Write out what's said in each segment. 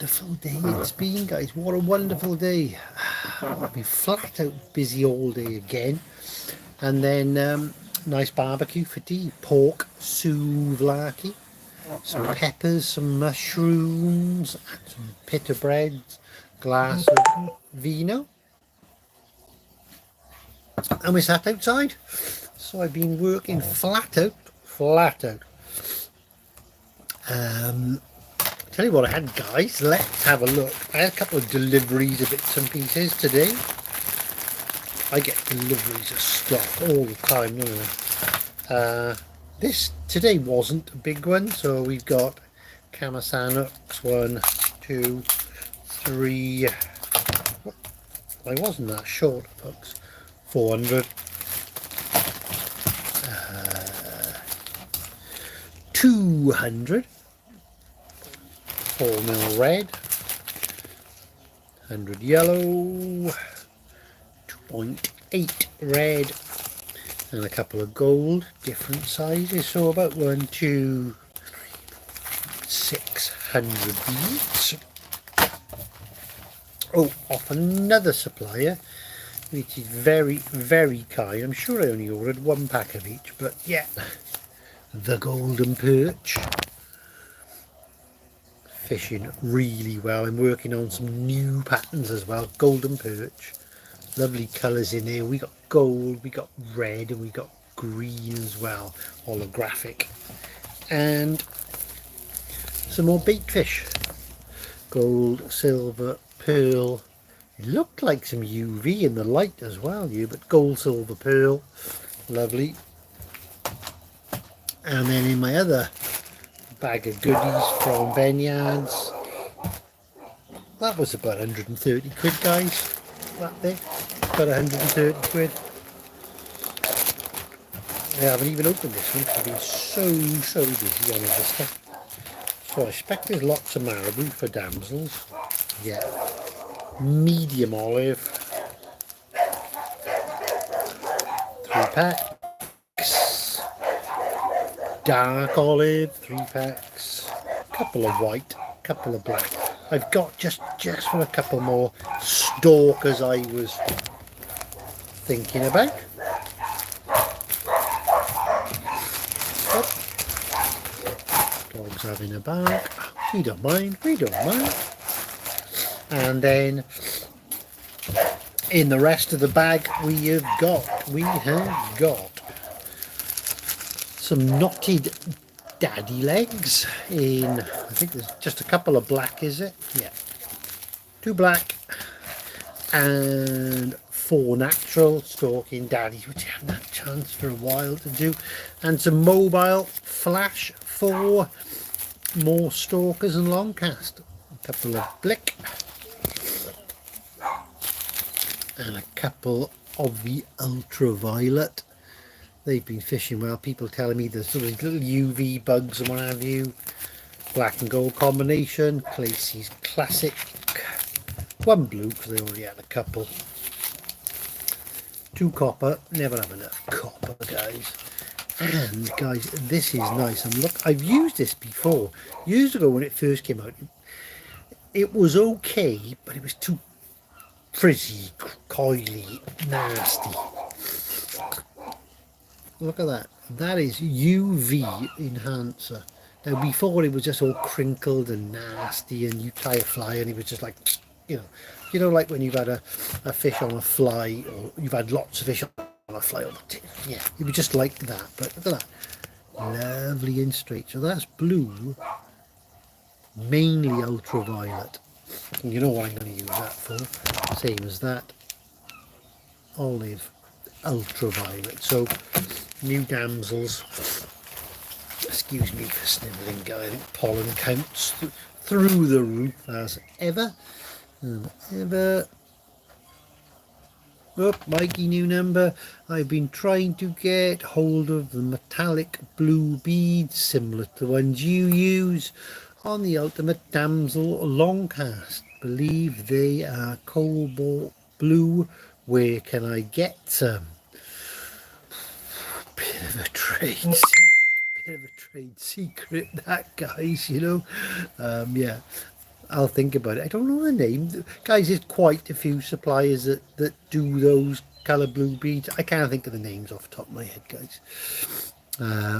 wonderful day it's been, guys. What a wonderful day. I've been flat out busy all day again. And then nice barbecue for tea. Pork souvlaki, some peppers, some mushrooms, and some pita bread, glass of vino. And we sat outside. So I've been working flat out. Tell you what I had, guys. Let's have a look. I had a couple of deliveries of bits and pieces today. I get deliveries of stuff all the time, don't I? This today wasn't a big one, so we've got Camasanux 1, 2, 3. I wasn't that short, folks. 400. 200. 4mm red, 100 yellow, 2.8 red, and a couple of gold, different sizes, so about 1, 2, 600 each. Oh, off another supplier, which is very, very kind. I'm sure I only ordered 1 pack of each, but yeah, the golden perch. Fishing really well. I'm working on some new patterns as well. Golden perch, lovely colours in there. We got gold, we got red, and we got green as well, holographic. And some more bait fish, gold, silver, pearl. It looked like some UV in the light as well, but gold, silver, pearl, lovely. And then in my other bag of goodies from Vineyards, that was about 130 quid, guys. That thing, about 130 quid. I haven't even opened this one. I've been so busy on this stuff. So I expect there's lots of marabou for damsels. Yeah, medium olive, 3 packs. Dark olive, 3 packs, couple of white, couple of black. I've got just for a couple more stalkers I was thinking about. Dog's having a bark. We don't mind. And then in the rest of the bag we have got some knotted daddy legs in, I think there's just a couple of black, is it? Yeah, 2 black and 4 natural stalking daddies, which I haven't had a chance for a while to do, and some mobile flash for more stalkers and long cast. A couple of blick and a couple of the ultraviolet. They've been fishing well. People telling me there's sort of little UV bugs and what have you. Black and gold combination. Clacy's classic. 1 blue because they already had a couple. 2 copper. Never have enough copper, guys. And guys, this is nice. And look, I've used this before. Years ago when it first came out. It was okay, but it was too frizzy, coily, nasty. Look at that. That is UV enhancer. Now before it was just all crinkled and nasty, and you tie a fly and it was just like, you know like when you've had a fish on a fly, or you've had lots of fish on a fly on the tip. Yeah, it was just like that. But look at that. Lovely and straight. So that's blue, mainly ultraviolet. And you know what I'm going to use that for? Same as that. Olive, ultraviolet. So new damsels, excuse me for snivelling, guy. I think pollen counts through the roof as ever. Oh, Mikey, new number. I've been trying to get hold of the metallic blue beads similar to the ones you use on the ultimate damsel long cast. Believe they are cobalt blue. Where can I get some? Bit of a trade secret, that, guys, yeah. I'll think about it. I don't know the name. Guys, there's quite a few suppliers that do those colour blue beads. I can't think of the names off the top of my head, guys.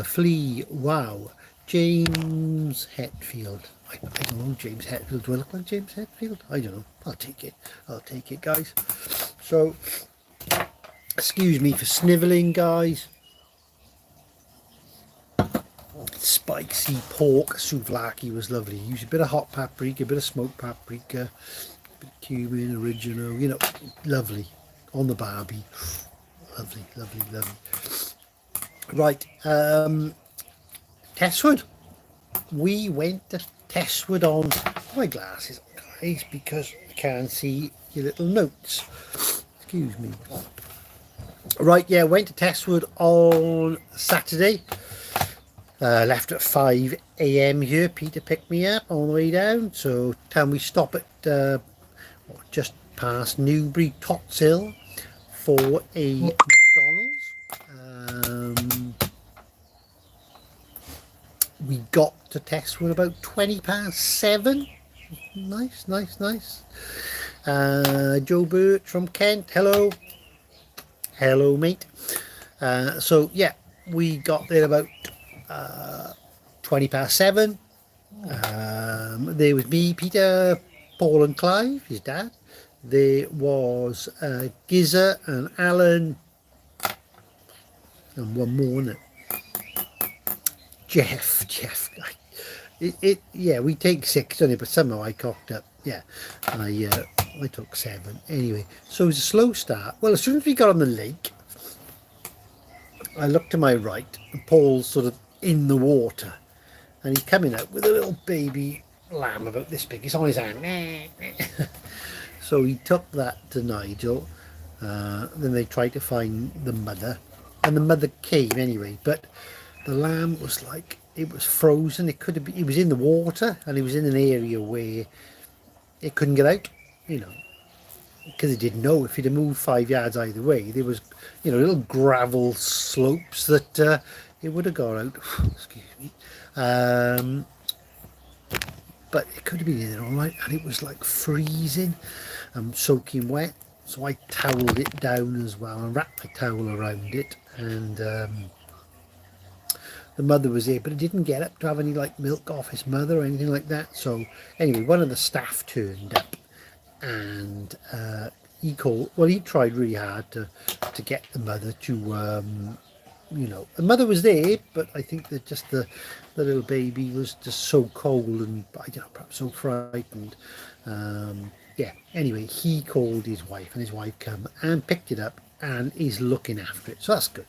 Flea, wow. James Hetfield. I don't know James Hetfield. Do I look like James Hetfield? I don't know. I'll take it. I'll take it, guys. So, excuse me for snivelling, guys. Spicy pork souvlaki was lovely. Use a bit of hot paprika, a bit of smoked paprika, a bit of cumin, oregano, you know, lovely. On the barbie. Lovely, lovely, lovely. Right, Teswood. We went to Teswood on my glasses, guys, because I can't see your little notes. Excuse me. Right, yeah, went to Teswood on Saturday. Left at 5 a.m. here. Peter picked me up on the way down. So time we stop at just past Newbury Tots Hill for a McDonald's. We got to Teswood about 7:20. Nice, nice, nice. Joe Burt from Kent. Hello. Hello, mate. So yeah, we got there about 7:20. There was me, Peter, Paul and Clive, his dad. There was Gizza and Alan and one more, wasn't it? Jeff. Yeah, we take 6 on it, but somehow I cocked up. Yeah, and I took 7. Anyway, so it was a slow start. Well, as soon as we got on the lake, I looked to my right, and Paul's sort of in the water, and he's coming out with a little baby lamb about this big. It's on his hand. So he took that to Nigel. Then they tried to find the mother, and the mother came anyway, but the lamb was like, it was frozen. It could have been, it was in the water, and it was in an area where it couldn't get out, you know, because it didn't know. If it had moved 5 yards either way, there was, you know, little gravel slopes that it would have got out. Excuse me. But it could have been in there all right, and it was like freezing and soaking wet. So I toweled it down as well and wrapped my towel around it, and the mother was there, but it didn't get up to have any like milk off its mother or anything like that. So anyway, one of the staff turned up, and he tried really hard to get the mother to you know, the mother was there, but I think that just the little baby was just so cold and, I don't know, perhaps so frightened. Yeah, anyway, he called his wife, and his wife came and picked it up and is looking after it. So that's good.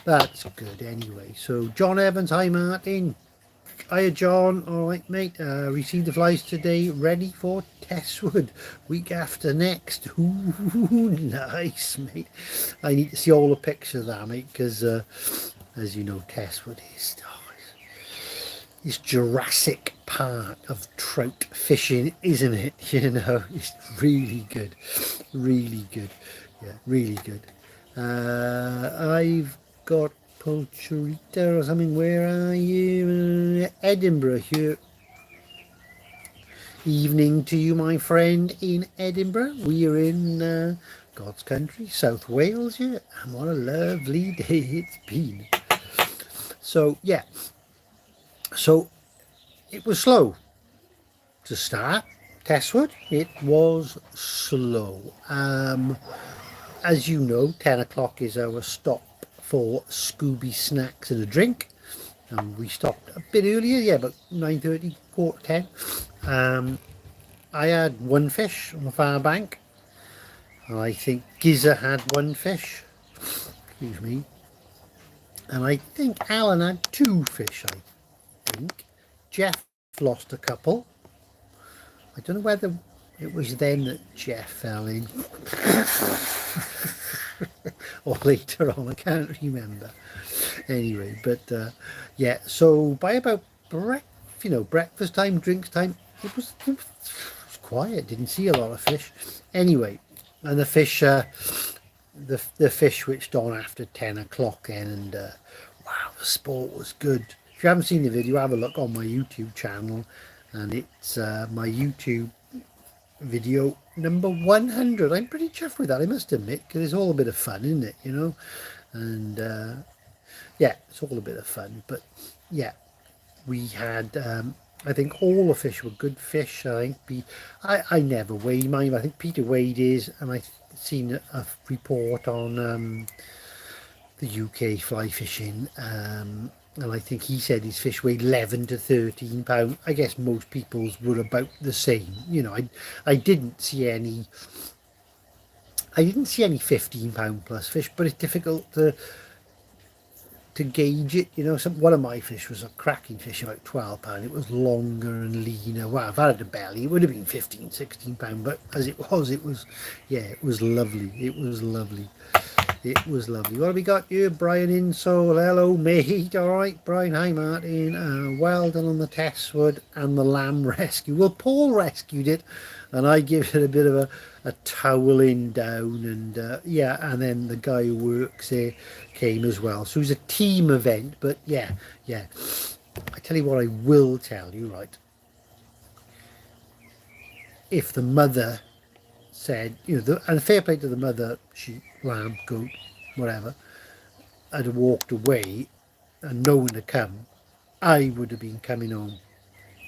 That's good anyway. So John Evans, hi Martin. Hiya John, all right mate. Received the flies today, ready for Teswood week after next. Ooh, nice mate. I need to see all the pictures of that, mate, because as you know, Teswood is this Jurassic Park of trout fishing, isn't it? You know, it's really good, yeah, really good. I've got Polcherita or something. Where are you? Edinburgh here. Evening to you, my friend, in Edinburgh. We are in God's country, South Wales here, and what a lovely day it's been. So yeah, so it was slow to start. Teswood, it was slow. As you know, 10 o'clock is our stop for Scooby snacks and a drink, and we stopped a bit earlier, yeah, about 9:30, 10:15. I had one fish on the far bank, and I think Gizza had one fish, excuse me, and I think Alan had 2 fish, I think. Jeff lost a couple. I don't know whether it was then that Jeff fell in or later on, I can't remember. Anyway, but yeah, so by about breakfast time, drinks time, it was quiet. Didn't see a lot of fish. Anyway, and the fish switched on after 10 o'clock then, and wow, the sport was good. If you haven't seen the video, have a look on my YouTube channel. and it's my YouTube video number 100. I'm pretty chuffed with that, I must admit, because it's all a bit of fun, isn't it, you know? And yeah, it's all a bit of fun. But yeah, we had I think all the fish were good fish. I never weigh mine. I think Peter weighed his, and I seen a report on the UK fly fishing, and I think he said his fish weighed 11 to 13 pound. I guess most people's were about the same. You know, I didn't see any. I didn't see any 15 pound plus fish, but it's difficult to gauge it. You know, one of my fish was a cracking fish, about 12 pound. It was longer and leaner. Well, if I had a belly, it would have been 15, 16 pound. But as it was, yeah, it was lovely. It was lovely. It was lovely. What have we got here? Brian Insole. Hello, mate. All right, Brian. Hi, Martin. Well done on the Teswood and the lamb rescue. Well, Paul rescued it, and I give it a bit of a toweling down, and yeah, and then the guy who works there came as well. So it was a team event, but yeah. I tell you what, I will tell you, right? If the mother said, you know, and fair play to the mother, sheep, lamb, goat, whatever, had walked away and no one had come, I would have been coming home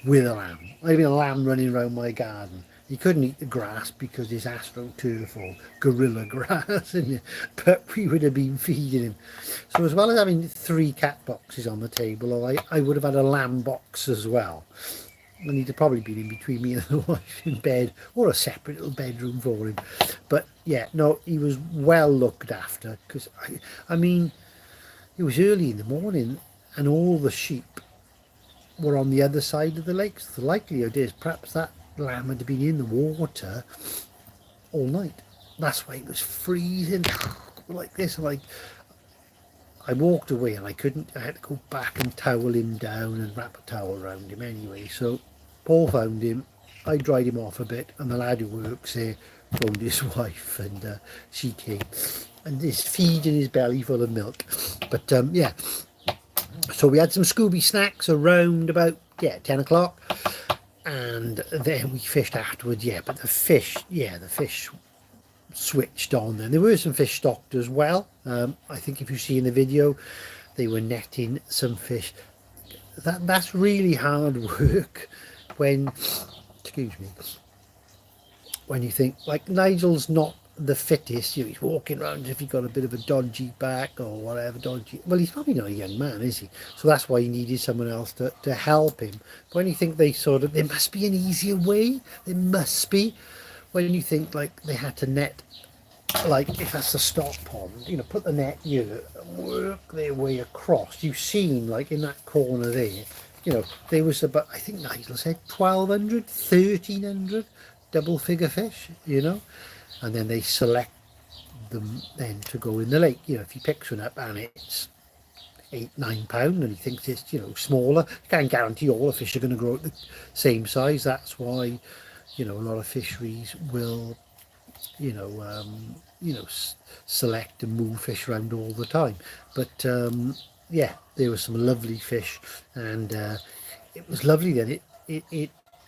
with a lamb. I'd have been a lamb running around my garden. He couldn't eat the grass because it's astroturf or gorilla grass, but we would have been feeding him. So as well as having 3 cat boxes on the table, I would have had a lamb box as well. And he'd have probably been in between me and the wife in bed, or a separate little bedroom for him. But yeah, no, he was well looked after, because I mean, it was early in the morning and all the sheep were on the other side of the lake. So the likelihood is perhaps that lamb had been in the water all night. That's why it was freezing like this. Like, I walked away and I had to go back and towel him down and wrap a towel around him anyway. So Paul found him, I dried him off a bit, and the lad who works there phoned his wife, and she came and is feeding his belly full of milk. But yeah, so we had some Scooby snacks around about 10 o'clock, and then we fished afterwards. Yeah, but the fish switched on. Then there were some fish stocked as well. I think if you see in the video, they were netting some fish. That's really hard work when, excuse me, when you think, like, Nigel's not the fittest, you know, he's walking around as if he's got a bit of a dodgy back or whatever, well, he's probably not a young man, is he? So that's why he needed someone else to help him. But when you think there must be an easier way, there must be. When you think, like, they had to net, like, if that's the stock pond, you know, put the net here and work their way across. You've seen, like, in that corner there, you know, there was about, I think Nigel said 1,200, 1,300 double figure fish, you know, and then they select them then to go in the lake. You know, if he picks one up and it's 8-9 pound and he thinks it's, you know, smaller, you can't guarantee all the fish are going to grow at the same size. That's why, you know, a lot of fisheries will, select and move fish around all the time. But yeah, there were some lovely fish, and it was lovely. Then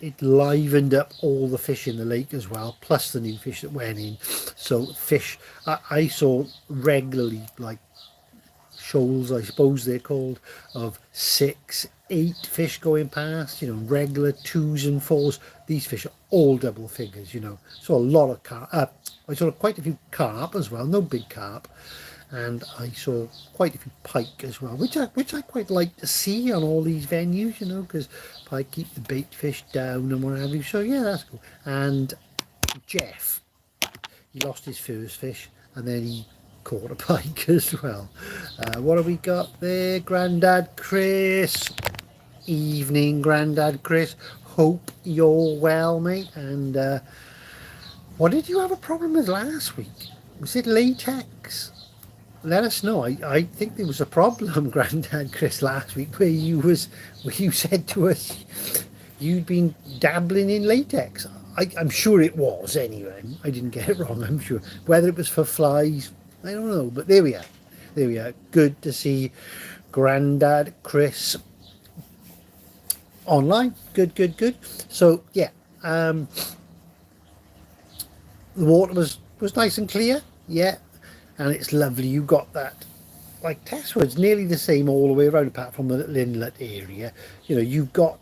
it livened up all the fish in the lake as well, plus the new fish that went in. So fish, I saw regularly, like, shoals, I suppose they're called, of 6, 8 fish going past, you know, regular 2s and 4s. These fish are all double figures, you know. So a lot of carp. I saw quite a few carp as well, no big carp, and I saw quite a few pike as well, which I quite like to see on all these venues, you know, because pike keep the bait fish down and what have you. So yeah, that's cool. And Jeff, he lost his first fish, and then he caught a pike as well. What have we got there? Grandad Chris. Evening, Grandad Chris. Hope you're well, mate. And what did you have a problem with last week? Was it latex? Let us know. I think there was a problem, Grandad Chris, last week where you said to us you'd been dabbling in latex. I'm sure it was anyway. I didn't get it wrong, I'm sure. Whether it was for flies, I don't know. But there we are. There we are. Good to see Grandad Chris online. Good, good, good. So yeah, the water was nice and clear. Yeah, and it's lovely. You got that, like Teswood's nearly the same all the way around, apart from the little inlet area. You know, you've got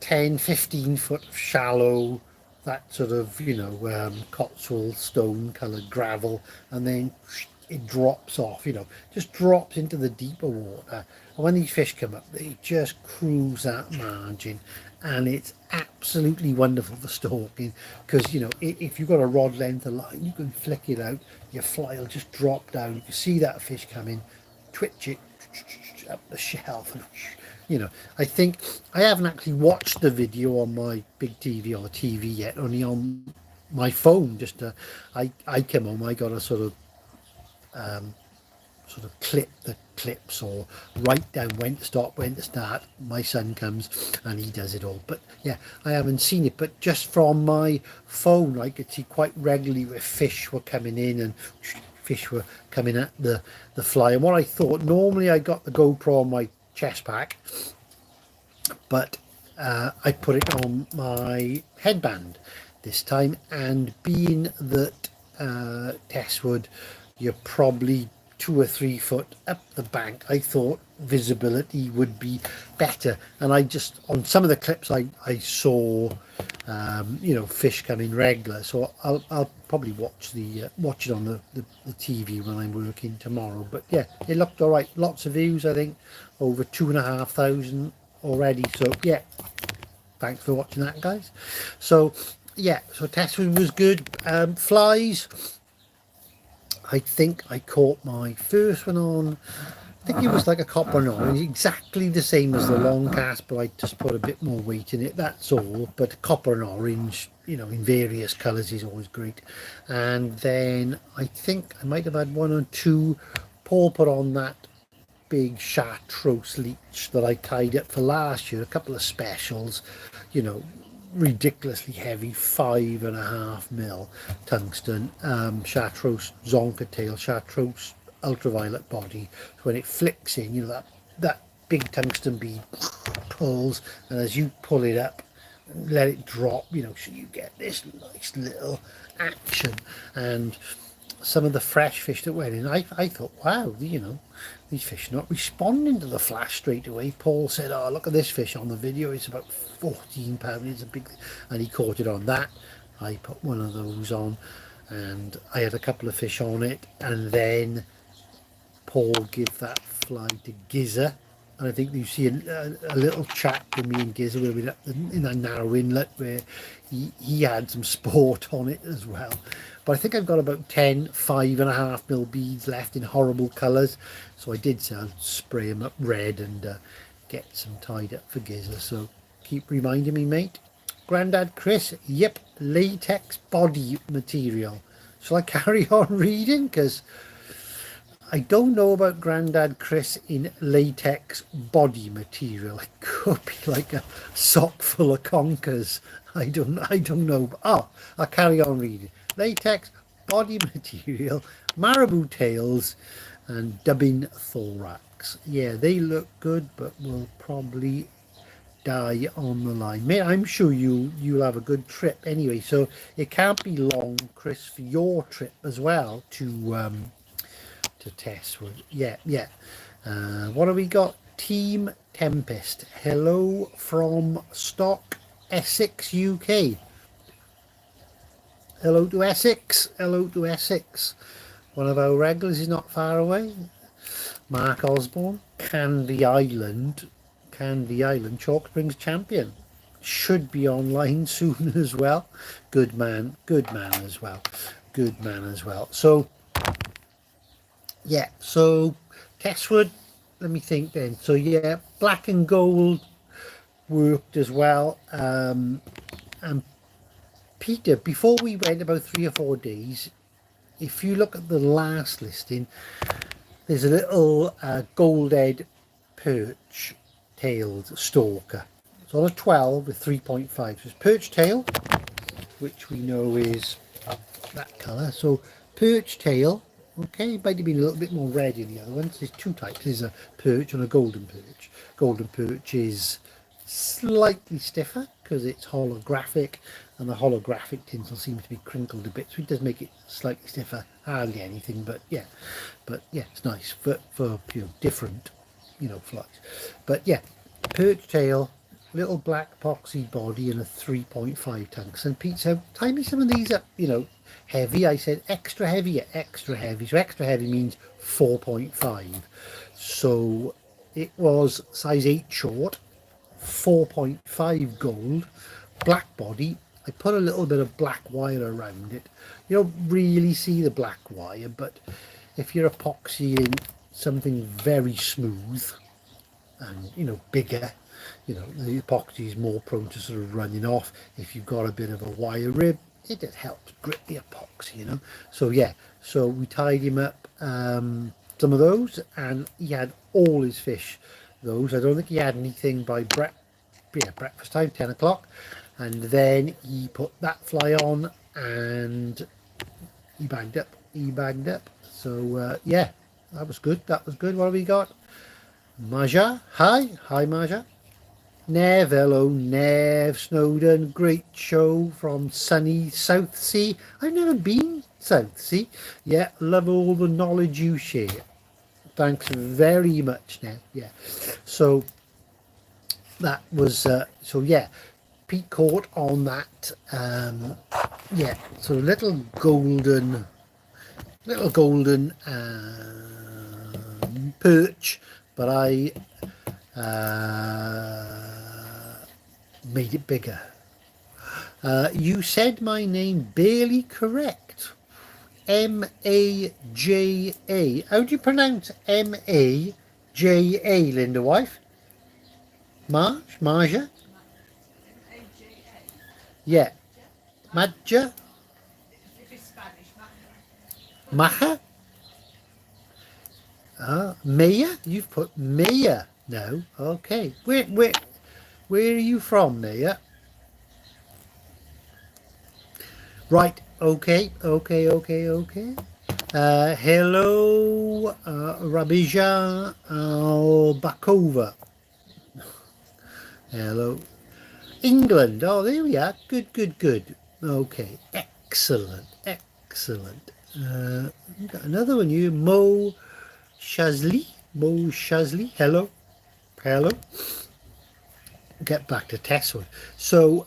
10, 15 foot of shallow, that sort of, you know, Cotswold stone coloured gravel, and then it drops off, you know, just drops into the deeper water. And when these fish come up, they just cruise that margin, and it's absolutely wonderful for stalking, because, you know, if you've got a rod length of line, you can flick it out, your fly will just drop down, you can see that fish coming, twitch it up the shelf, and you know, I think I haven't actually watched the video on my big TV or TV yet, only on my phone. Just I came home, I got a sort of clip the clips, or write down when to stop, when to start. My son comes and he does it all, but yeah, I haven't seen it, but just from my phone I could see quite regularly where fish were coming in and fish were coming at the fly. And what I thought, normally I got the GoPro on my chest pack, but I put it on my headband this time, and being that Teswood, you're probably 2 or 3 foot up the bank, I thought visibility would be better. And I just, on some of the clips I saw, you know, fish coming regular, so I'll probably watch it on the TV when I'm working tomorrow. But yeah, it looked all right. Lots of views, I think, over 2,500 already. So yeah, thanks for watching that, guys. So yeah, so Teswood was good. Flies, I think I caught my first one on, I think it was like a copper and orange, exactly the same as the long cast, but I just put a bit more weight in it, that's all. But copper and orange, you know, in various colours is always great. And then I think I might have had 1 or 2. Paul put on that big chartreuse leech that I tied up for last year, a couple of specials, you know, ridiculously heavy, 5.5 mil tungsten, chartreuse zonker tail, chartreuse ultraviolet body. So when it flicks in, you know, that big tungsten bead pulls, and as you pull it up and let it drop, you know, so you get this nice little action. And some of the fresh fish that went in, I thought, wow, you know, these fish are not responding to the flash straight away. Paul said, oh, look at this fish on the video, it's about 14 pounds, it's a big, and he caught it on that. I put one of those on, and I had a couple of fish on it, and then Paul gave that fly to Gizzer, and I think you see a little chat with me and Gizzer where we were in a narrow inlet where he had some sport on it as well. But I think I've got about 10 5.5 mil beads left in horrible colours, so I did say I'll spray them up red and get some tied up for Gizzer. So keep reminding me, mate. Grandad Chris, yep, latex body material. Shall I carry on reading? Because I don't know about Grandad Chris in latex body material. It could be like a sock full of conkers. I don't know. Oh, I'll carry on reading. Latex body material, marabou tails, and dubbing thorax. Yeah, they look good, but will probably die on the line. Mate, I'm sure you'll have a good trip anyway. So it can't be long, Chris, for your trip as well to Teswood. Yeah. What have we got? Team Tempest. Hello from Stock, Essex, UK. Hello to Essex. Hello to Essex. One of our regulars is not far away. Mark Osborne, Canvey Island, Chalk Springs champion. Should be online soon as well. Good man as well. So yeah, so Teswood, let me think then. So yeah, black and gold worked as well. And Peter, before we went about 3 or 4 days, if you look at the last listing, there's a little gold-head perch tailed stalker. It's on a 12 with 3.5. So it's perch tail, which we know is that colour. So perch tail, okay, it might have been a little bit more red in the other ones. There's 2 types. There's a perch and a golden perch. Golden perch is slightly stiffer because it's holographic, and the holographic tinsel seems to be crinkled a bit, so it does make it slightly stiffer. Hardly anything, but yeah, it's nice for different flies. But yeah, perch tail, little black epoxy body, and a 3.5 tungsten. Pete said, tie me some of these up, heavy. I said extra heavy, yeah, extra heavy. So extra heavy means 4.5. So it was size 8 short, 4.5 gold, black body. I put a little bit of black wire around it. You don't really see the black wire, but if you're epoxying something very smooth and bigger, the epoxy is more prone to sort of running off. If you've got a bit of a wire rib, it just helps grip the epoxy. So yeah, so we tied him up some of those, and he had all his fish. Those, I don't think he had anything by breakfast time, 10 o'clock, and then he put that fly on and he bagged up. So yeah, that was good. What have we got? Maja, hi Maja. Nev, hello Nev Snowden, great show from sunny South Sea. I've never been South Sea. Yeah, love all the knowledge you share. Thanks very much, Nev. Yeah, so that was so yeah, Pete caught on that. Yeah, so little golden perch, but I made it bigger. You said my name barely correct. M-A-J-A. How do you pronounce M-A-J-A, Linda wife? Marja? Yeah. Madja? Maja? Maya? You've put Maya. No. Okay. Where are you from, Maya? Right. Okay. Hello, Rabija Bakova. Hello. England. Oh, there we are. Good. Okay. Excellent. We've got another one here. Mo Shazli. Hello. Get back to Teswood. So,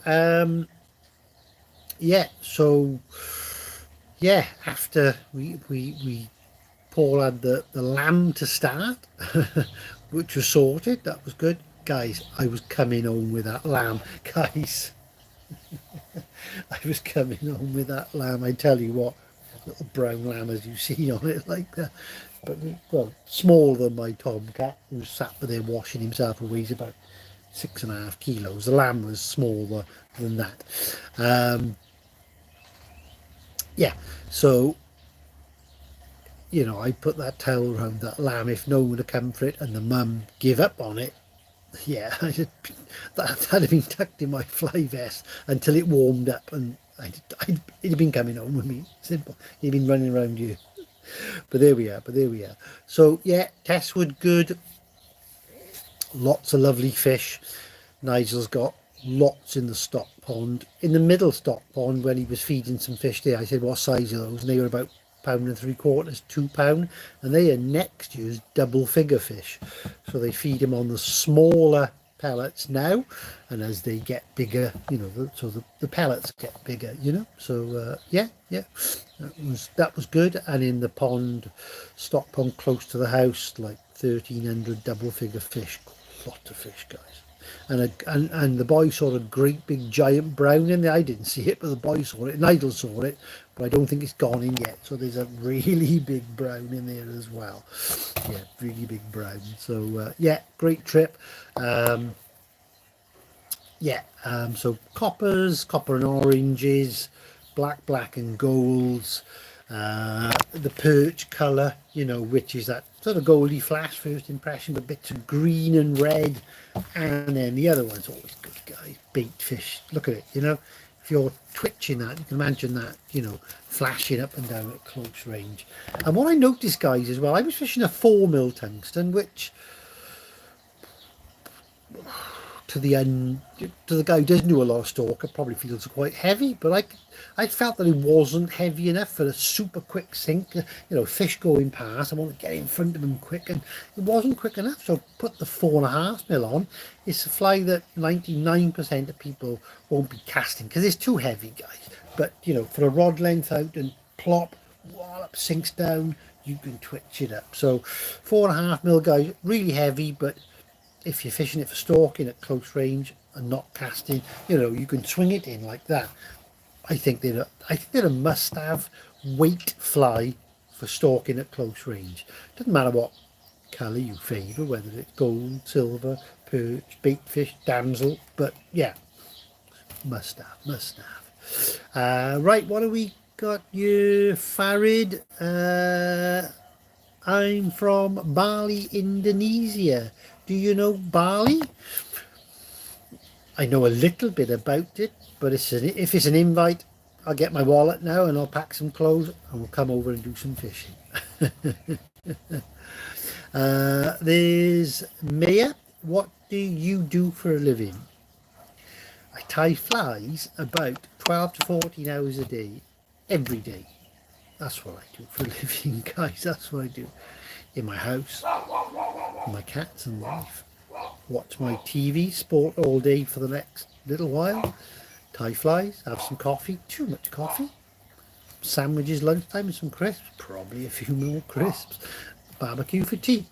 after we Paul had the lamb to start, which was sorted. That was good. Guys, I was coming home with that lamb. Guys, I was coming home with that lamb. I tell you what, little brown lamb as you see on it like that. But, well, smaller than my tomcat, who sat there washing himself and weighs about 6.5 kilos. The lamb was smaller than that. Yeah, so I put that towel around that lamb if no one would have come for it, and the mum gave up on it. Yeah, that had been tucked in my fly vest until it warmed up, and it'd been coming home with me. Simple. He'd been running around you. But there we are. So yeah, Teswood good. Lots of lovely fish. Nigel's got lots in the stock pond. In the middle stock pond, when he was feeding some fish there, I said, what size are those? And they were about £1.75, £2, and they are next year's double figure fish. So they feed him on the smaller pellets now, and as they get bigger, the pellets get bigger, So yeah, that was good. And in the pond, stock pond close to the house, like 1,300 double figure fish. Lot of fish, guys. And the boy saw a great big giant brown in there. I didn't see it, but the boy saw it. Nigel saw it, but I don't think it's gone in yet. So there's a really big brown in there as well. Yeah, really big brown. So yeah, great trip. So copper and oranges, black and golds. The perch colour, which is that sort of goldy flash first impression, but bits of green and red. And then the other one's always good, guys. Bait fish. Look at it, if you're twitching that, you can imagine that, flashing up and down at close range. And what I noticed, guys, as well, I was fishing a 4mm tungsten, which to the guy who doesn't do a lot of stalk, it probably feels quite heavy, but I felt that it wasn't heavy enough for a super quick sink. Fish going past, I want to get in front of them quick, and it wasn't quick enough. So put the 4.5 mil on. It's a fly that 99% of people won't be casting because it's too heavy, guys. But for a rod length out and plop, wallop, sinks down, you can twitch it up. So 4.5 mil, guys, really heavy, but if you're fishing it for stalking at close range and not casting, you can swing it in like that. I think they're a must-have weight fly for stalking at close range. Doesn't matter what colour you favour, whether it's gold, silver, perch, baitfish, damsel, but yeah, must have. Right, what do we got here, Farid? I'm from Bali, Indonesia. Do you know Bali? I know a little bit about it, but if it's an invite, I'll get my wallet now and I'll pack some clothes and we'll come over and do some fishing. There's Maya. What do you do for a living? I tie flies about 12 to 14 hours a day, every day. That's what I do for a living, guys. That's what I do. In my house, with my cats and wife. Watch my TV, sport all day for the next little while. Tie flies, have some coffee. Too much coffee. Sandwiches, lunchtime, and some crisps. Probably a few more crisps. Barbecue for tea.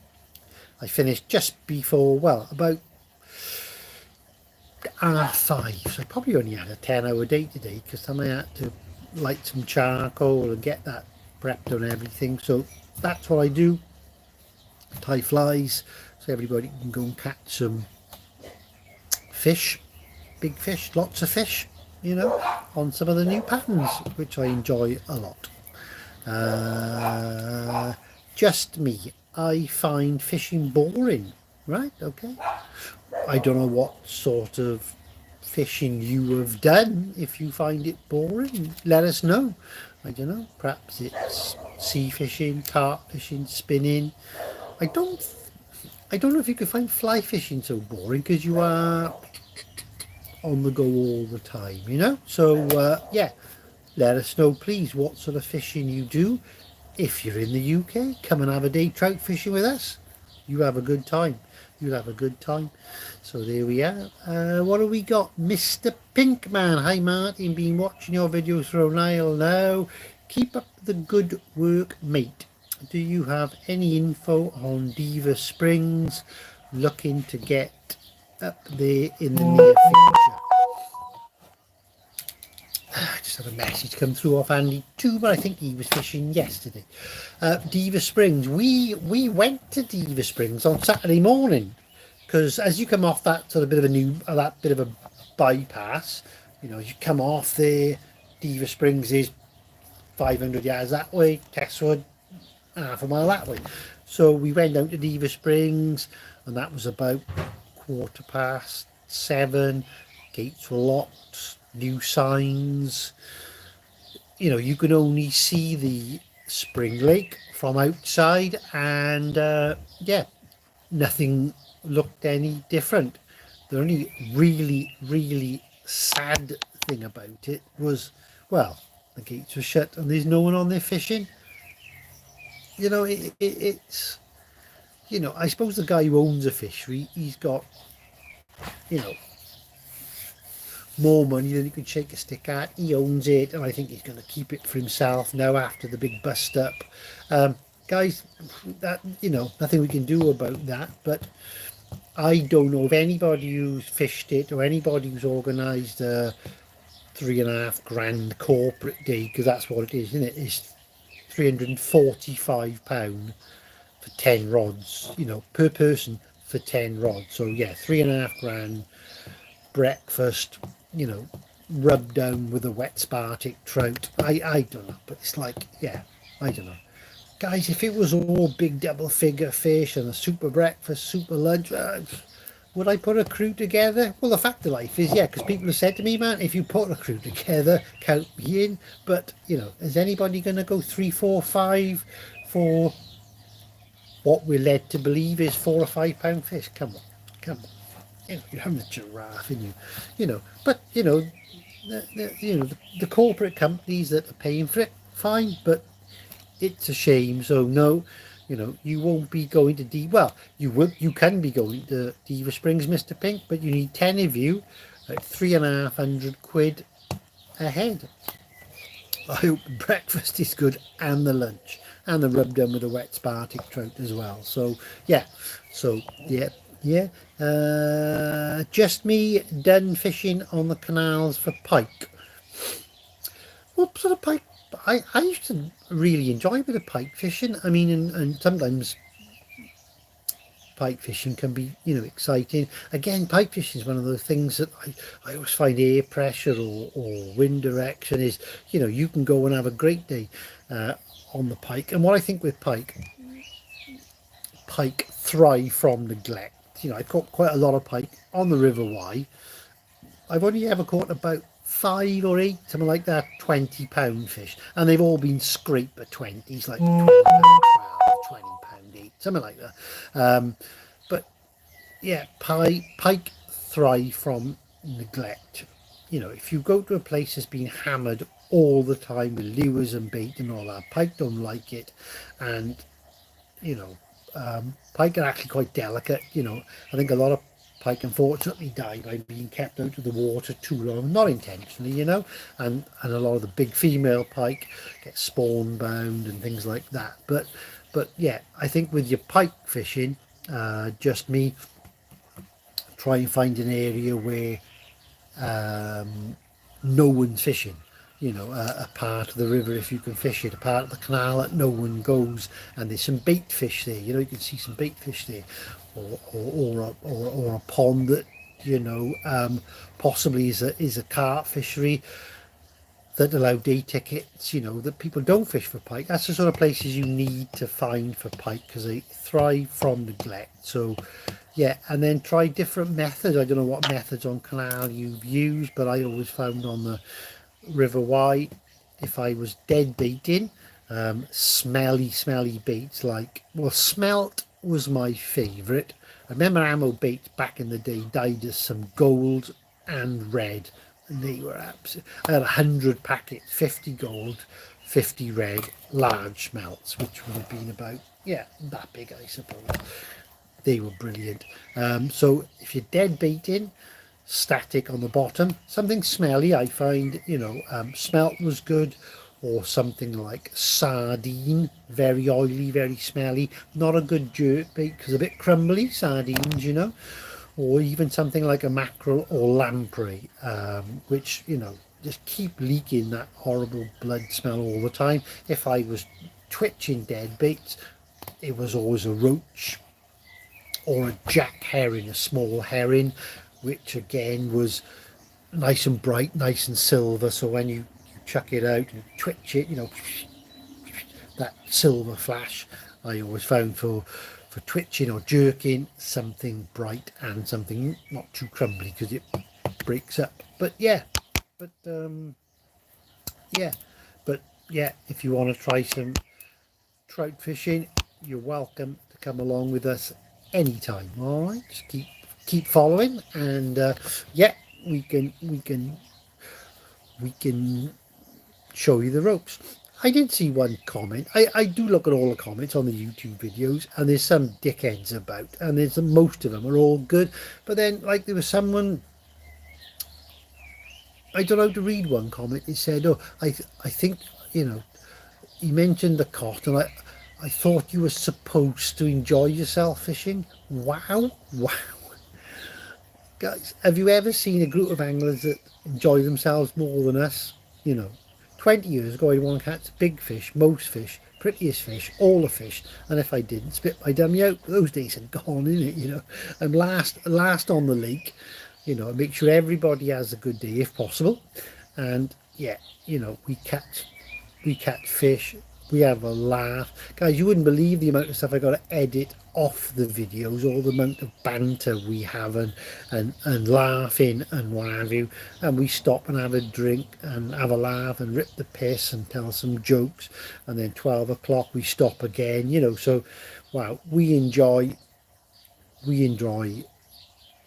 I finished just before, about 5:30. So I probably only had a 10-hour day today because I had to light some charcoal and get that prepped and everything. So that's what I do. Tie flies so everybody can go and catch some fish, big fish, lots of fish, on some of the new patterns, which I enjoy a lot. Just me, I find fishing boring. Right, okay. I don't know what sort of fishing you have done. If you find it boring, let us know. I don't know, perhaps it's sea fishing, carp fishing, spinning. I don't know if you could find fly fishing so boring because you are on the go all the time, So yeah, let us know, please, what sort of fishing you do. If you're in the UK, come and have a day trout fishing with us. You have a good time. You'll have a good time. So there we are. What have we got? Mr. Pinkman. Hi, Martyn. Been watching your videos for a while now. Keep up the good work, mate. Do you have any info on Diva Springs? Looking to get up there in the near future. I just had a message come through off Andy too, but I think he was fishing yesterday. Diva Springs. We went to Diva Springs on Saturday morning because as you come off that sort of bit of a bypass, you come off there. Diva Springs is 500 yards that way. Teswood, half a mile that way. So we went down to Diva Springs and that was about 7:15. Gates were locked, new signs. You can only see the spring lake from outside and yeah, nothing looked any different. The only really sad thing about it was, the gates were shut and there's no one on there fishing. It's I suppose the guy who owns a fishery, he's got more money than he could shake a stick at. He owns it and I think he's going to keep it for himself now after the big bust up. Guys, that nothing we can do about that, but I don't know of anybody who's fished it or anybody who's organised a £3.5 corporate day, because that's what it is, isn't it? It's £345 for 10 rods, per person for 10 rods. So yeah, £3.5, breakfast, rubbed down with a wet Spartic trout. I don't know, but it's like, yeah, I don't know. Guys, if it was all big double figure fish and a super breakfast, super lunch, would I put a crew together? Well, the fact of life is, yeah, because people have said to me, man, if you put a crew together, count me in. But, is anybody going to go 3, 4, 5 for what we're led to believe is £4 or £5 fish? Come on. you're having a giraffe in but the corporate companies that are paying for it, fine, but it's a shame. So no, you won't be going to you can be going to Diva Springs, Mr. Pink, but you need 10 of you at £350 a head. I hope the breakfast is good and the lunch and the rub done with a wet Spartic trout as well. So yeah, yeah. Just me done fishing on the canals for pike. What sort of pike? I used to really enjoy a bit of pike fishing. I mean, and sometimes pike fishing can be, exciting. Again, pike fishing is one of those things that I always find air pressure or wind direction is, you can go and have a great day on the pike. And what I think with pike thrive from neglect. I caught quite a lot of pike on the River Wye. I've only ever caught about 5 or 8, something like that, £20 fish, and they've all been scraper 20s, like £20, 12, £20 each, something like that. But yeah, pike thrive from neglect. If you go to a place that's been hammered all the time with lures and bait and all that, pike don't like it, and you know, pike are actually quite delicate. I think a lot of pike unfortunately die by being kept out of the water too long, not intentionally, and a lot of the big female pike get spawn bound and things like that. But yeah, I think with your pike fishing, just me, try and find an area where no one's fishing. A part of the river, if you can fish it, a part of the canal that no one goes, and there's some bait fish there. You can see some bait fish there, or a pond that possibly is a carp fishery that allow day tickets. That people don't fish for pike. That's the sort of places you need to find for pike, because they thrive from neglect. So yeah, and then try different methods. I don't know what methods on canal you've used, but I always found on the River Wye, if I was dead baiting, smelly baits smelt was my favourite. I remember ammo baits back in the day dyed as some gold and red, and they were absolutely. I had 100 packets, 50 gold, 50 red, large smelts, which would have been about that big, I suppose. They were brilliant. So if you're dead baiting, static on the bottom, something smelly, I find, smelt was good, or something like sardine, very oily, very smelly, not a good jerk bait because a bit crumbly, sardines, or even something like a mackerel or lamprey, which, just keep leaking that horrible blood smell all the time. If I was twitching dead baits, it was always a roach or a jack herring, a small herring, which again was nice and bright, nice and silver. So when you chuck it out and twitch it, that silver flash, I always found for twitching or jerking, something bright and something not too crumbly, because it breaks up. But yeah, but if you want to try some trout fishing, you're welcome to come along with us anytime. All right, just keep following, and we can show you the ropes. I did see one comment. I do look at all the comments on the YouTube videos, and there's some dickheads about, and most of them are all good, but then like there was someone, I don't know how to read one comment. It said, oh, I think he mentioned the cot, and I thought you were supposed to enjoy yourself fishing. Wow. Guys, have you ever seen a group of anglers that enjoy themselves more than us? 20 years ago I won catch big fish, most fish, prettiest fish, all the fish, and if I didn't, spit my dummy out. Those days are gone, innit? I'm last on the lake, and make sure everybody has a good day if possible. And we catch fish, we have a laugh. Guys, you wouldn't believe the amount of stuff I got to edit off the videos, all the amount of banter we have, and laughing and what have you. And we stop and have a drink and have a laugh and rip the piss and tell some jokes, and then 12 o'clock we stop again. So wow, we enjoy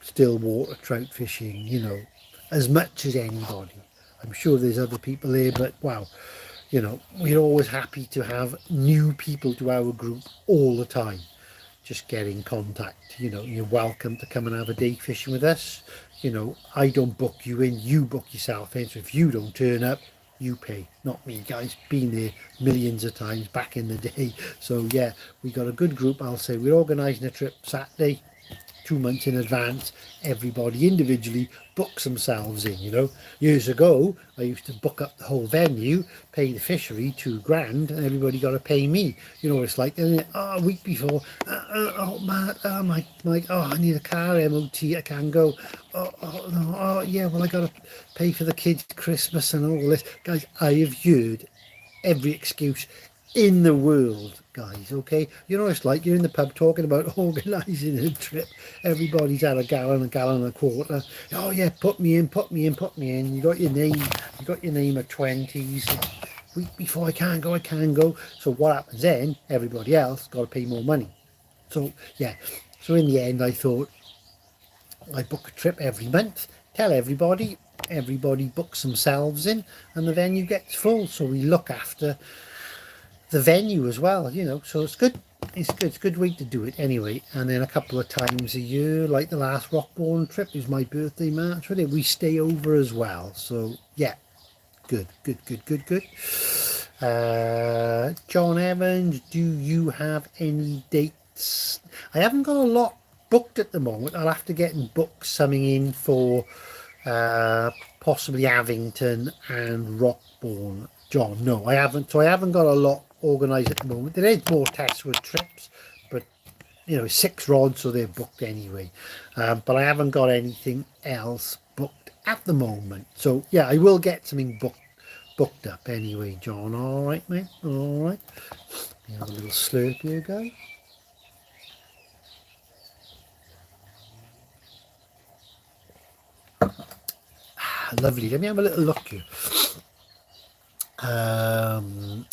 still water trout fishing, you know, as much as anybody. I'm sure there's other people there, but wow, you know, we're always happy to have new people to our group all the time. Just get in contact, you know, you're welcome to come and have a day fishing with us. You know, I don't book you in, you book yourself in. So if you don't turn up, you pay, not me, guys. Been there millions of times back in the day. So yeah, we got a good group. I'll say we're organising a trip Saturday, 2 months in advance. Everybody individually books themselves in, you know. Years ago I used to book up the whole venue, pay the fishery 2 grand, and everybody got to pay me. You know what it's like, isn't it? Oh, a week before, oh Matt, oh my oh, I need a car MOT, I can't go. Oh no, oh yeah, well I got to pay for the kids Christmas and all this. Guys, I have heard every excuse in the world, guys. Okay, you know what it's like, you're in the pub talking about organising a trip, everybody's had a gallon and a quarter. Oh yeah, put me in, put me in, put me in. You got your name, at 20s. Week before, I can't go, I can go. So what happens then? Everybody else got to pay more money. So yeah, so in the end I thought I'd book a trip every month, tell everybody, everybody books themselves in, and the venue gets full. So we look after the venue as well, you know. So it's good, it's a good way to do it anyway. And then a couple of times a year, like the last Rockbourne trip is my birthday March with it, we stay over as well. So yeah, good. John Evans, do you have any dates? I haven't got a lot booked at the moment. I'll have to get and book something in for possibly Avington and Rockbourne. John, no, I haven't. So I haven't got a lot organised at the moment. There is more Teswood trips, but you know, 6 rods, so they're booked anyway. But I haven't got anything else booked at the moment. So yeah, I will get something booked up anyway, John. All right, mate. All right. You have a little slurp here, guys. Lovely. Let me have a little look here.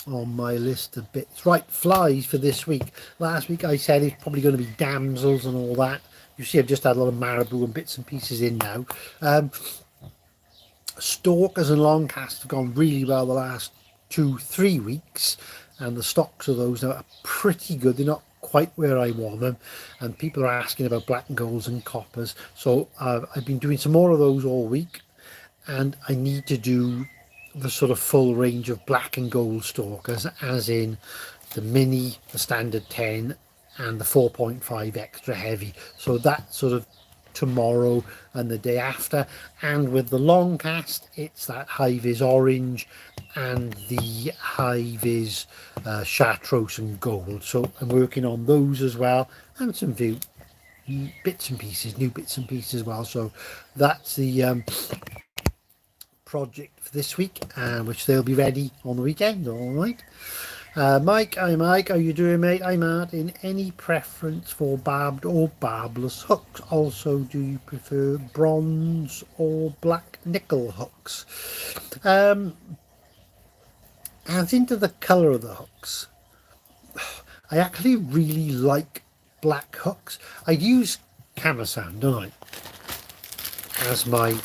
On my list of bits, right, flies for this week. Last week I said it's probably going to be damsels and all that. You see, I've just had a lot of marabou and bits and pieces in now. Stalkers and longcasts have gone really well the last 2-3 weeks, and the stocks of those are pretty good. They're not quite where I want them, and people are asking about black and golds and coppers. So I've been doing some more of those all week, and I need to do the sort of full range of black and gold stalkers, as in the mini, the standard 10 and the 4.5 extra heavy. So that sort of tomorrow and the day after. And with the long cast, it's that high vis orange and the high vis chartreuse and gold. So I'm working on those as well, and some bits and pieces, new bits and pieces as well. So that's the project for this week, which they'll be ready on the weekend. All right. Mike, hi Mike, how you doing, mate? Hi Martin. Any preference for barbed or barbless hooks? Also, do you prefer bronze or black nickel hooks? As into the colour of the hooks, I actually really like black hooks. I use Camasan, don't I, as my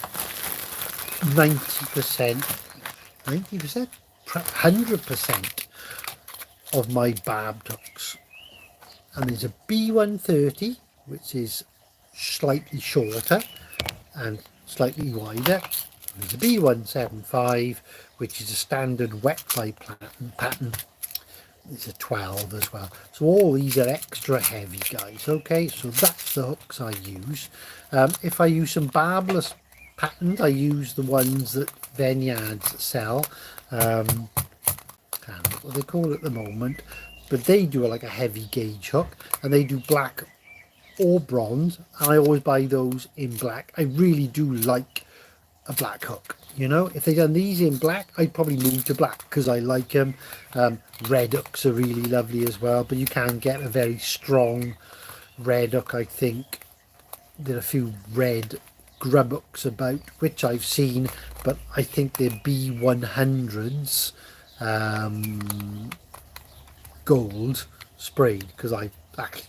90%, 100% of my barbed hooks. And there's a B130, which is slightly shorter and slightly wider. There's a B175, which is a standard wet fly pattern. It's a 12 as well. So all these are extra heavy, guys. Okay, so that's the hooks I use. If I use some barbless patterns, I use the ones that Vineyards sell. I can't remember what they call it at the moment, but they do like a heavy gauge hook, and they do black or bronze, and I always buy those in black. I really do like a black hook. You know, if they done these in black, I'd probably move to black because I like them. Red hooks are really lovely as well, but you can get a very strong red hook. I think there are a few red grub hooks about, which I've seen, but I think they're B100s gold sprayed, because I actually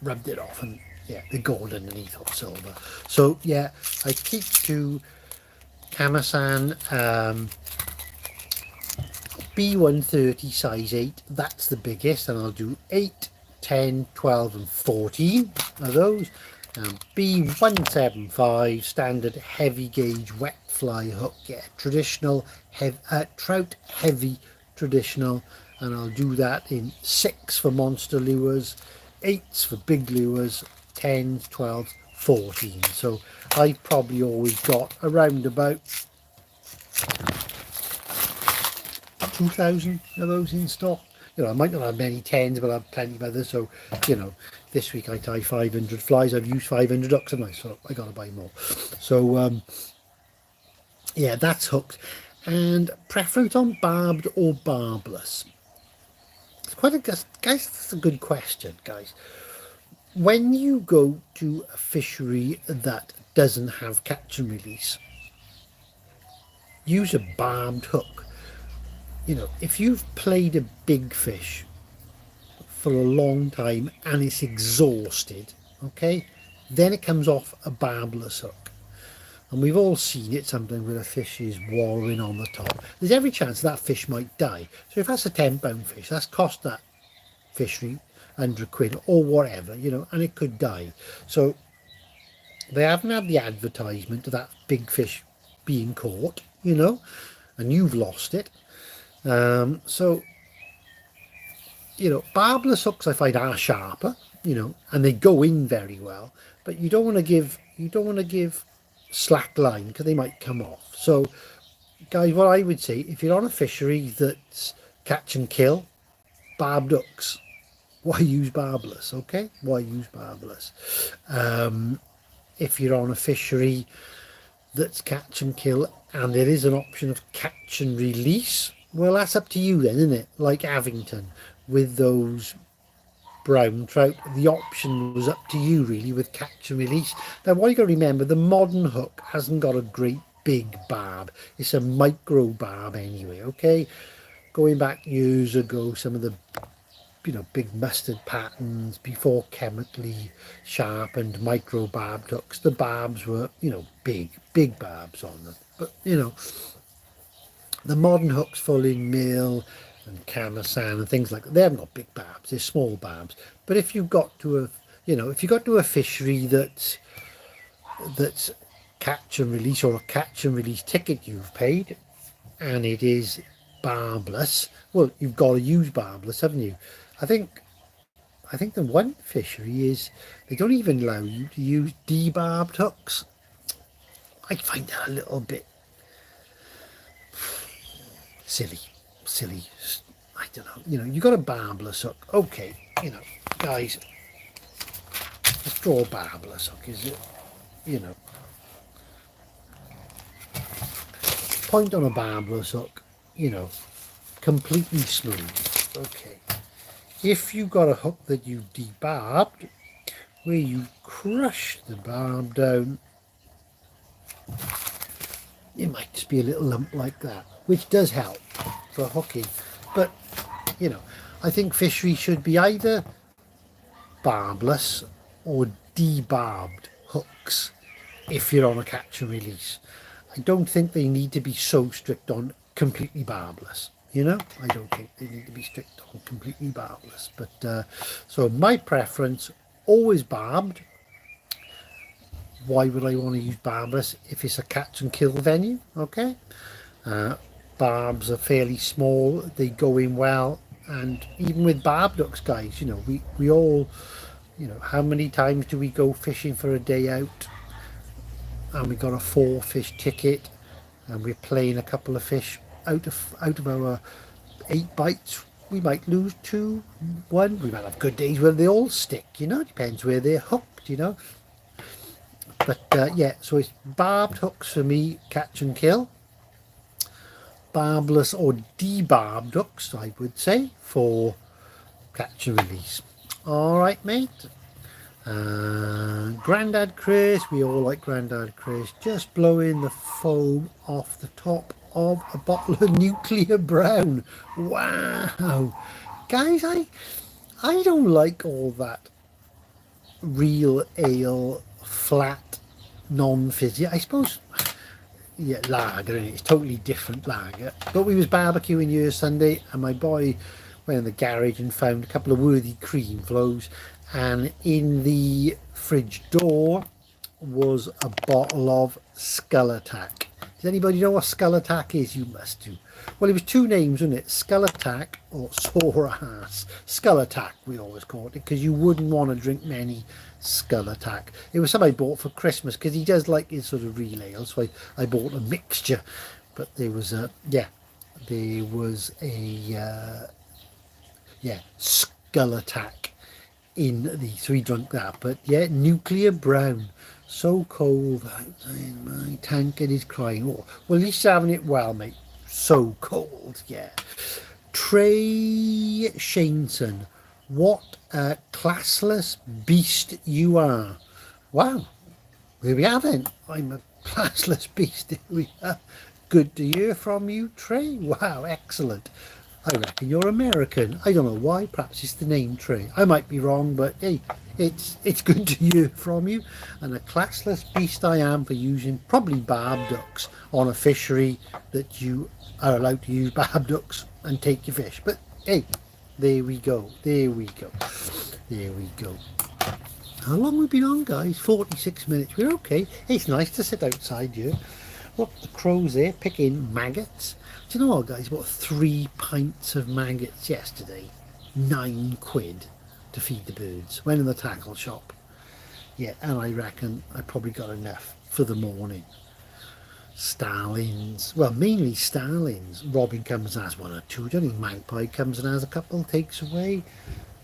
rubbed it off and Yeah, the gold underneath or silver. So yeah, I keep to Kamasan B130 size 8, that's the biggest, and I'll do 8, 10, 12 and 14 of those. B175 standard heavy gauge wet fly hook, yeah, traditional trout heavy traditional, and I'll do that in 6 for monster lures, 8s for big lures, 10s, 12s, 14. So I've probably always got around about 2,000 of those in stock. You know, I might not have many 10s, but I have plenty of others. So, you know, this week I tie 500 flies. I've used 500 hooks, haven't I? So I got to buy more. So, yeah, that's hooked. And preference on barbed or barbless? It's quite a, guys, that's a good question, guys. When you go to a fishery that doesn't have catch and release, use a barbed hook. You know, if you've played a big fish for a long time and it's exhausted, okay, then it comes off a barbless hook. And we've all seen it sometimes where a fish is wallowing on the top. There's every chance that fish might die. So if that's a 10-pound fish, that's cost that fishery £100 or whatever, you know, and it could die. So they haven't had the advertisement of that big fish being caught, you know, and you've lost it. So, you know, barbless hooks I find are sharper, you know, and they go in very well, but you don't want to give slack line because they might come off. So guys, what I would say, if you're on a fishery that's catch and kill, barbed hooks, why use barbless? Okay, why use barbless? If you're on a fishery that's catch and kill and there is an option of catch and release, well, that's up to you then, isn't it? Like Avington with those brown trout, the option was up to you really with catch and release. Now what you got to remember, the modern hook hasn't got a great big barb, it's a micro barb anyway. Okay, going back years ago, some of the, you know, big mustard patterns before chemically sharpened micro barbed hooks, the barbs were, you know, big barbs on them. But you know, the modern hooks full in mill and Kamasan and things like that, they haven't got big barbs, they're small barbs. But if you've got to a, you know, if you got to a fishery that's catch and release, or a catch and release ticket you've paid and it is barbless, well, you've got to use barbless, haven't you? I think the one fishery is they don't even allow you to use debarbed hooks. I find that a little bit silly. I don't know. You know, you got a barbless hook. Okay, you know, guys, let's draw a barbless hook. Is it? You know, point on a barbless hook. You know, completely smooth. Okay. If you got a hook that you debarbed, where you crush the barb down, it might just be a little lump like that, which does help for hooking. But, you know, I think fishery should be either barbless or debarbed hooks if you're on a catch and release. I don't think they need to be so strict on completely barbless. You know, I don't think they need to be strict on completely barbless. But so my preference, always barbed. Why would I want to use barbless if it's a catch and kill venue? Okay, barbs are fairly small, they go in well, and even with barbed hooks, guys, you know, we all, you know, how many times do we go fishing for a day out and we got a 4-fish ticket and we're playing a couple of fish out of our 8 bites, we might lose 2, 1. We might have good days where they all stick, you know, it depends where they're hooked, you know. But yeah, so it's barbed hooks for me, catch and kill. Barbless or debarbed hooks, I would say, for catch and release. All right, mate. Grandad Chris, we all like Grandad Chris, just blowing the foam off the top of a bottle of nuclear brown. Wow, guys, I don't like all that real ale, flat, non-fizzy. I suppose, yeah, lager, and it's totally different lager. But we was barbecuing here Sunday, and my boy went in the garage and found a couple of worthy cream flows, and in the fridge door was a bottle of Skull Attack. Does anybody know what Skull Attack is? You must do. Well, it was two names, wasn't it? Skull Attack or Sore Ass. Skull Attack, we always called it, because you wouldn't want to drink many Skull Attack. It was something I bought for Christmas, because he does like his sort of real ale, so I bought a mixture. But there was a, yeah, there was a, yeah, Skull Attack in the, so we drunk that. But yeah, Nuclear Brown. So cold outside, my tankard is crying. Oh, well, at least having it well, mate. So cold, yeah. Trey Shaneson, what a classless beast you are. Wow, there we have it. I'm a classless beast. There we are. Good to hear from you, Trey. Wow, excellent. I reckon you're American. I don't know why. Perhaps it's the name Trey. I might be wrong, but hey, it's good to hear from you. And a classless beast I am for using probably barb ducks on a fishery that you are allowed to use barb ducks and take your fish. But hey, there we go. There we go. There we go. How long have we been on, guys? 46 minutes. We're okay. It's nice to sit outside here. Look, the crows there picking maggots. Do you know what, guys? Bought 3 pints of maggots yesterday. £9 to feed the birds. Went in the tackle shop. Yeah, and I reckon I probably got enough for the morning. Starlings. Well, mainly starlings. Robin comes and has 1 or 2. Don't think magpie comes and has a couple, takes away.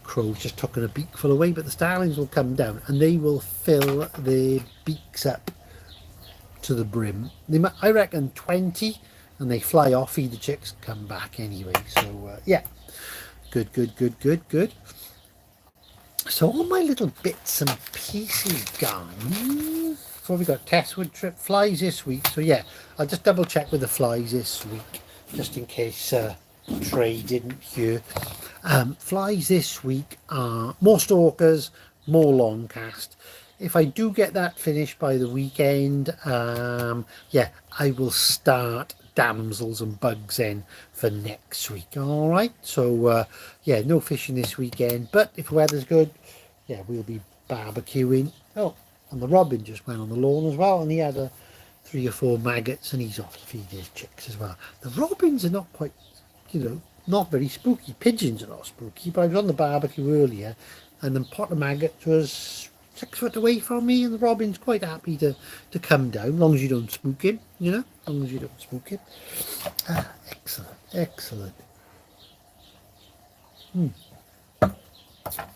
Crows just tucking a beakful away, but the starlings will come down and they will fill their beaks up to the brim. They might, I reckon 20, and they fly off, feed the chicks, come back anyway. So yeah, good. So all my little bits and pieces, guys. So we got Teswood trip flies this week. So yeah, I'll just double check with the flies this week, just in case Trey didn't hear. Flies this week are more stalkers, more long cast. If I do get that finished by the weekend, yeah, I will start damsels and bugs in for next week. All right, so yeah, no fishing this weekend, but if the weather's good, yeah, we'll be barbecuing. Oh, and the robin just went on the lawn as well, and he had 3 or 4 maggots, and he's off to feed his chicks as well. The robins are not quite, you know, not very spooky. Pigeons are not spooky, but I was on the barbecue earlier, and the pot of maggots was 6 foot away from me, and the robin's quite happy to come down, as long as you don't spook him, you know, as long as you don't spook him. Ah, excellent.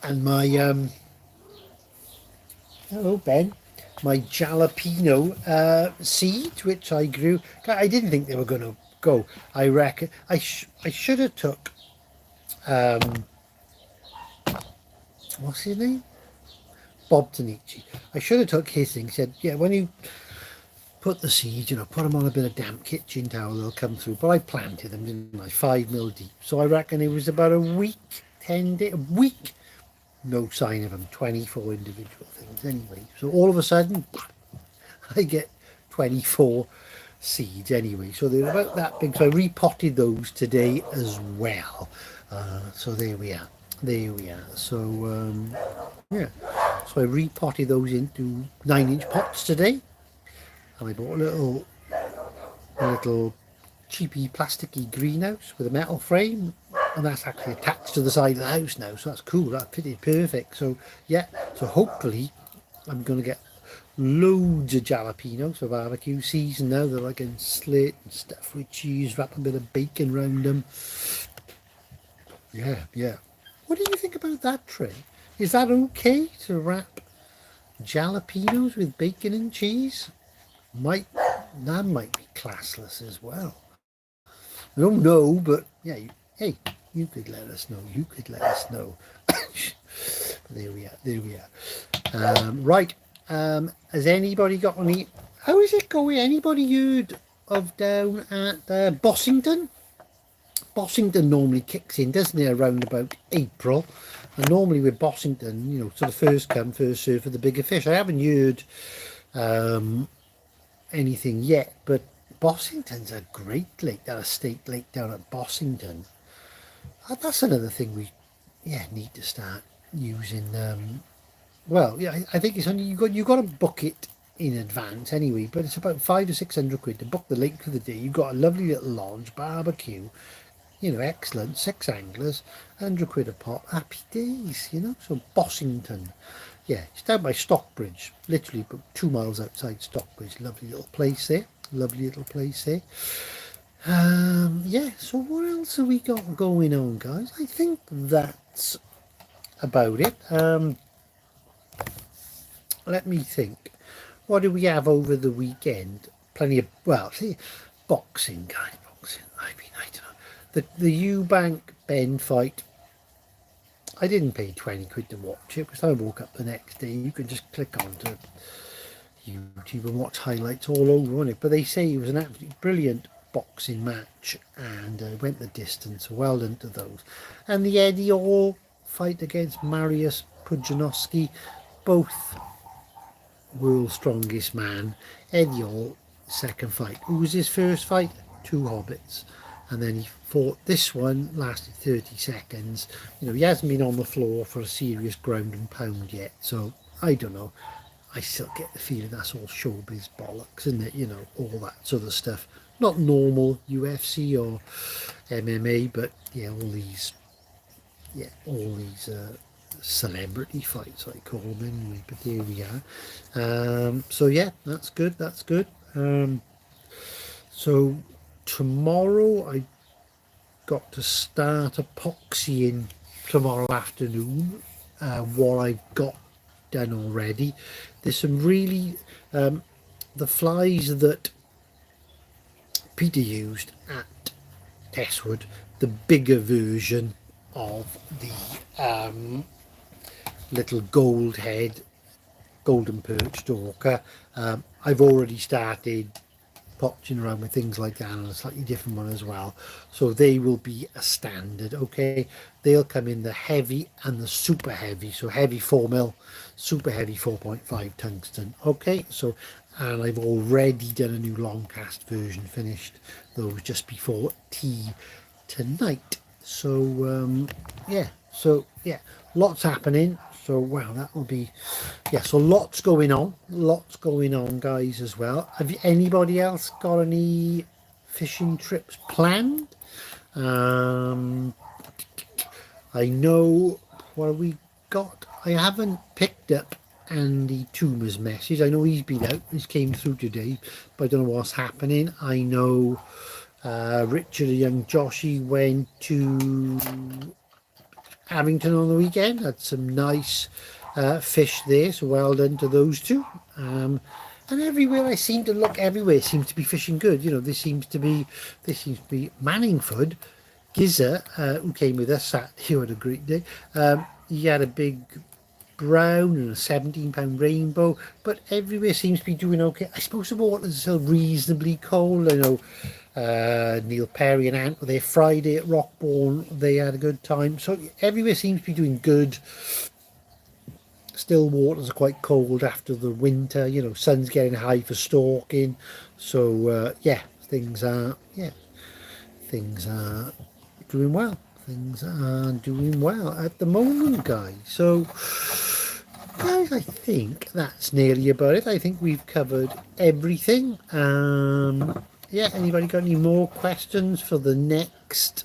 And my hello Ben, my jalapeno seeds, which I grew. I didn't think they were going to go. I reckon I should have took what's his name, Bob Tanichi. I should have took his thing. Said, yeah, when you put the seeds, you know, put them on a bit of damp kitchen towel, they'll come through. But I planted them, didn't I? 5 mil deep. So I reckon it was about a week, 10 days, a week. No sign of them. 24 individual things anyway. So all of a sudden, I get 24 seeds anyway. So they're about that big. So I repotted those today as well. So there we are. So yeah, so I repotted those into 9-inch pots today, and I bought a little cheapy plasticky greenhouse with a metal frame, and that's actually attached to the side of the house now, so that's cool. That fitted perfect. So yeah, so hopefully I'm gonna get loads of jalapenos for barbecue season now. They're like in slit and stuff with cheese, wrap a bit of bacon around them. Yeah. What do you think about that, Trey? Is that okay to wrap jalapenos with bacon and cheese? That might be classless as well. I don't know, but yeah, hey, you could let us know. There we are. Right. Has anybody got any? How is it going? Anybody heard of down at Bossington? Bossington normally kicks in, doesn't it, around about April? And normally with Bossington, you know, sort of first come, first serve for the bigger fish. I haven't heard anything yet, but Bossington's a great lake, that estate lake down at Bossington. That's another thing we, need to start using. Well, yeah, I think it's only you got to book it in advance anyway. But it's about 500 or 600 quid to book the lake for the day. You've got a lovely little lodge, barbecue, you know, excellent. 6 anglers, 100 quid a pot. Happy days, you know. So Bossington, yeah, it's down by Stockbridge, literally about 2 miles outside Stockbridge. Lovely little place there. Lovely little place there. Yeah. So what else have we got going on, guys? I think that's about it. Let me think. What do we have over the weekend? Plenty of, well, see, boxing, guys, boxing. I mean, I don't know. The Eubank Ben fight, I didn't pay 20 quid to watch it because I woke up the next day. You can just click onto YouTube and watch highlights all over on it. But they say it was an absolutely brilliant boxing match and went the distance. Well done to those. And the Eddie Hall fight against Mariusz Pudzianowski, both world's strongest man. Eddie Hall, second fight. Who was his first fight? 2 Hobbits. And then he fought this one, lasted 30 seconds. You know, he hasn't been on the floor for a serious ground and pound yet. So, I don't know. I still get the feeling that's all showbiz bollocks, isn't it? You know, all that sort of stuff. Not normal UFC or MMA, but yeah, all these celebrity fights, I call them anyway. But there we are. So yeah, that's good. That's good. So tomorrow I got to start epoxying tomorrow afternoon. What I've got done already. There's some really the flies that Peter used at Teswood, the bigger version of the little gold head, golden perch stalker. I've already started poaching around with things like that and a slightly different one as well. So they will be a standard, okay? They'll come in the heavy and the super heavy. So heavy 4mm, super heavy 4.5 tungsten, okay? So, and I've already done a new long cast version, finished those just before tea tonight. So yeah, lots happening. So wow, that will be, so lots going on, guys, as well. Have anybody else got any fishing trips planned? I know, what have we got? I haven't picked up Andy Toomer's message. I know he's been out, he's came through today, but I don't know what's happening. I know Richard and young Joshy went to Abington on the weekend, had some nice fish there, so well done to those two. And everywhere I seem to look, everywhere seems to be fishing good. You know, this seems to be Manningford. Gizzer, who came with us, he had a great day. He had a big brown and a 17-pound rainbow, but everywhere seems to be doing okay. I suppose the water's still reasonably cold. I know Neil Perry and Ant were there Friday at Rockbourne. They had a good time. So everywhere seems to be doing good. Still waters are quite cold after the winter. You know, sun's getting high for stalking. So things are doing well. Things are doing well at the moment, guys. So guys, I think that's nearly about it. I think we've covered everything. Anybody got any more questions for the next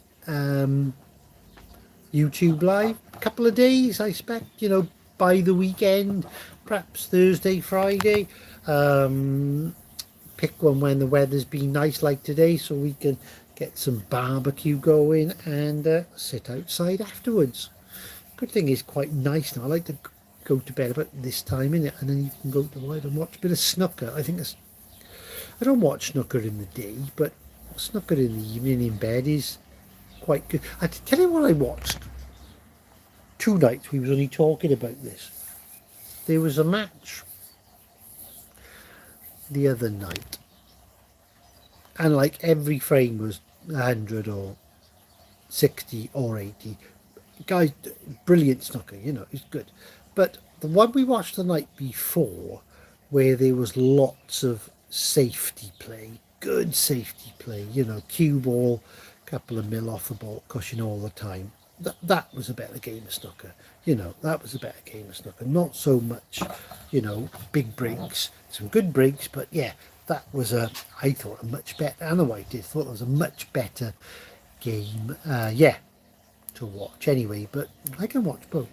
YouTube live? A couple of days, I expect, you know, by the weekend, perhaps Thursday, Friday. Pick one when the weather's been nice like today, so we can get some barbecue going and sit outside afterwards. Good thing is quite nice now. I like to go to bed about this time, innit? And then you can go to bed and watch a bit of snooker. I don't watch snooker in the day, but snooker in the evening in bed is quite good. I tell you what I watched 2 nights. We was only talking about this. There was a match the other night, and like every frame was 100 or 60 or 80. Guys, brilliant snooker, you know, it's good. But the one we watched the night before, where there was lots of safety play, good safety play, you know, cue ball, couple of mil off the ball, cushion all the time. That was a better game of snooker. You know, that was a better game of snooker. Not so much, you know, big breaks, some good breaks, but yeah, that was I thought a much better, and the white did, thought it was a much better game. Yeah, to watch anyway, but I can watch both.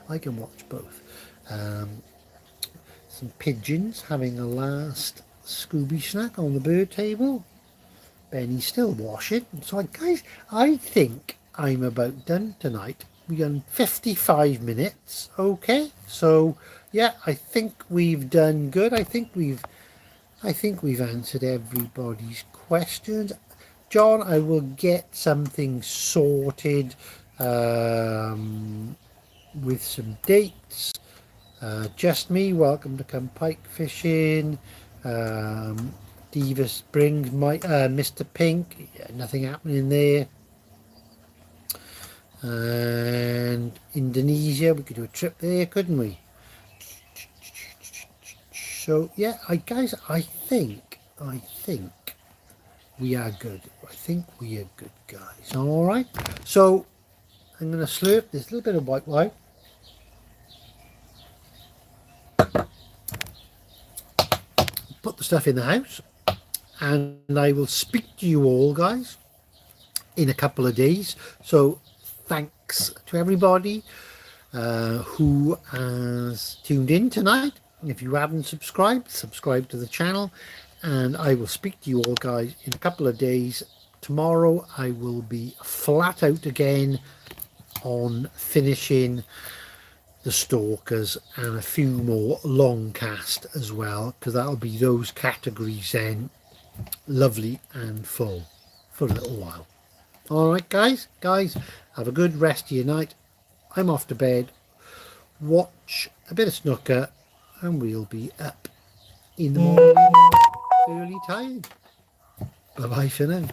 I can watch both. Some pigeons having a last Scooby snack on the bird table. Benny's still washing. So guys, I think I'm about done tonight. We've done 55 minutes. Okay, so yeah, I think we've done good. I think we've answered everybody's questions. John, I will get something sorted with some dates. Just me, welcome to come pike fishing. Divas brings my Mr. Pink. Yeah, nothing happening there. And Indonesia, we could do a trip there, couldn't we? So yeah, guys, I think we are good. I think we are good, guys. All right. So I'm going to slurp this little bit of white wine. Put the stuff in the house, and I will speak to you all, guys, in a couple of days. So thanks to everybody who has tuned in tonight. If you haven't subscribed, subscribe to the channel, and I will speak to you all, guys, in a couple of days. Tomorrow I will be flat out again on finishing the Stalkers and a few more long cast as well, because that'll be those categories then, lovely and full for a little while. All right, guys, have a good rest of your night. I'm off to bed. Watch a bit of snooker, and we'll be up in the morning early time. Bye bye for now.